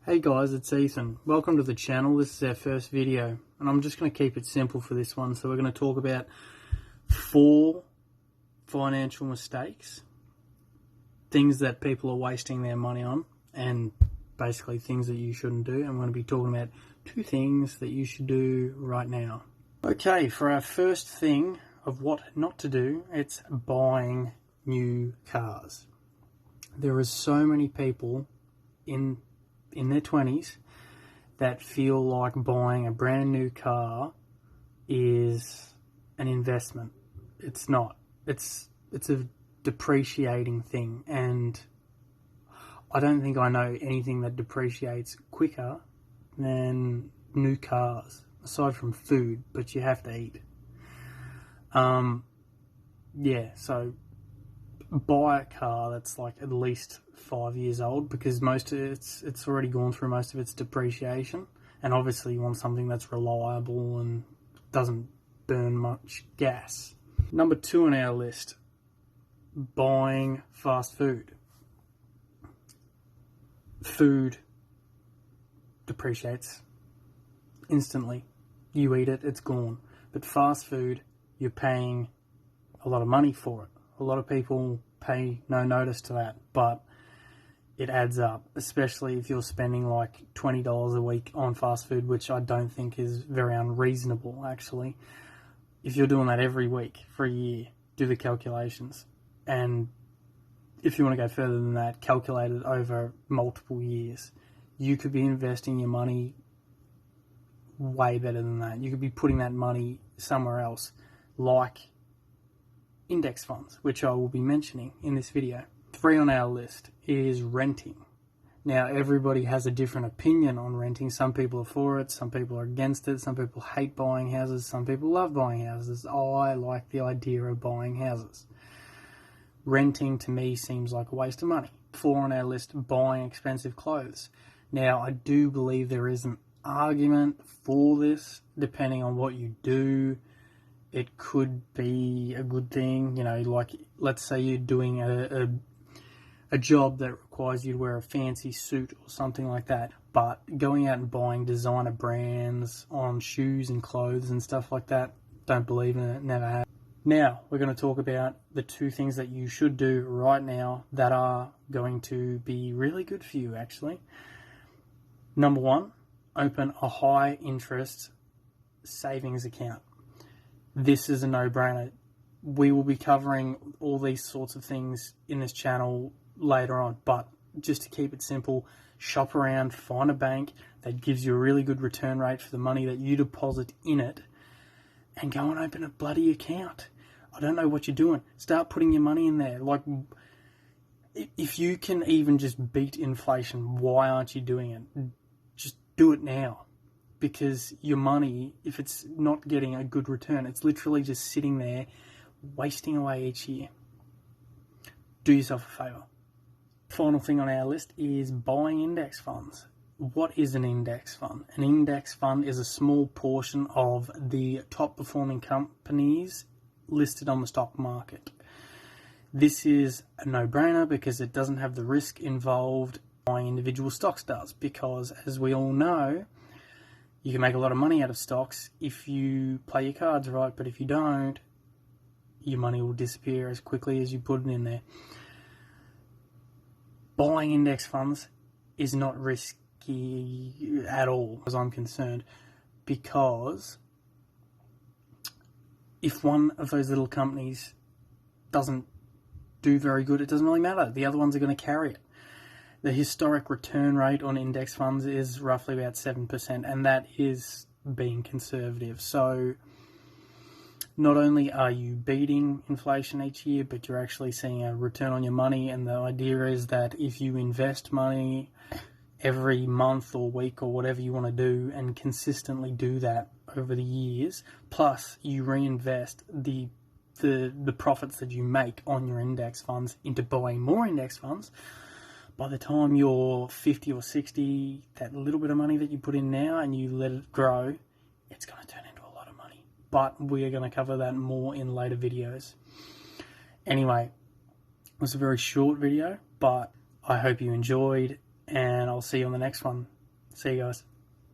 Hey guys, it's Ethan. Welcome to the channel. This is our first video and I'm just going to keep it simple for this one. So we're going to talk about 4 financial mistakes, things that people are wasting their money on, and basically things that you shouldn't do. I'm going to be talking about 2 things that you should do right now. Okay, for our first thing of what not to do, it's buying new cars. There are so many people in their 20s that feel like buying a brand new car is an investment. It's not. It's a depreciating thing, and I don't think I know anything that depreciates quicker than new cars, aside from food, but you have to eat. So buy a car that's like at least 5 years old, because most of it's already gone through most of its depreciation, and obviously you want something that's reliable and doesn't burn much gas. Number 2 on our list, buying fast food. Food depreciates instantly. You eat it, it's gone. But fast food, you're paying a lot of money for it. A lot of people pay no notice to that, but it adds up, especially if you're spending like $20 a week on fast food, which I don't think is very unreasonable, actually. If you're doing that every week for a year, do the calculations. And if you want to go further than that, calculate it over multiple years. You could be investing your money way better than that. You could be putting that money somewhere else, like index funds, which I will be mentioning in this video. 3 on our list is renting. Now, everybody has a different opinion on renting. Some people are for it, some people are against it, some people hate buying houses, some people love buying houses. I like the idea of buying houses. Renting to me seems like a waste of money. 4 on our list, buying expensive clothes. Now, I do believe there is an argument for this, depending on what you do. It could be a good thing, like let's say you're doing a job that requires you to wear a fancy suit or something like that, but going out and buying designer brands on shoes and clothes and stuff like that, don't believe in it, never have. Now, we're going to talk about the 2 things that you should do right now that are going to be really good for you, actually. Number 1, open a high interest savings account. This is a no-brainer. We will be covering all these sorts of things in this channel later on, but just to keep it simple, shop around, find a bank that gives you a really good return rate for the money that you deposit in it, and go and open a bloody account. I don't know what you're doing. Start putting your money in there. Like, if you can even just beat inflation, why aren't you doing it? Just do it now. Because your money, if it's not getting a good return, it's literally just sitting there wasting away each year. Do yourself a favour. Final thing on our list is buying index funds. What is an index fund? An index fund is a small portion of the top performing companies listed on the stock market. This is a no-brainer because it doesn't have the risk involved buying individual stocks does, because as we all know, you can make a lot of money out of stocks if you play your cards right, but if you don't, your money will disappear as quickly as you put it in there. Buying index funds is not risky at all, as I'm concerned, because if one of those little companies doesn't do very good, it doesn't really matter. The other ones are going to carry it. The historic return rate on index funds is roughly about 7%, and that is being conservative. So not only are you beating inflation each year, but you're actually seeing a return on your money. And the idea is that if you invest money every month or week or whatever you want to do, and consistently do that over the years, plus you reinvest the profits that you make on your index funds into buying more index funds, by the time you're 50 or 60, that little bit of money that you put in now and you let it grow, it's going to turn into a lot of money. But we are going to cover that more in later videos. Anyway, it was a very short video, but I hope you enjoyed, and I'll I'll see you on the next one. See you guys.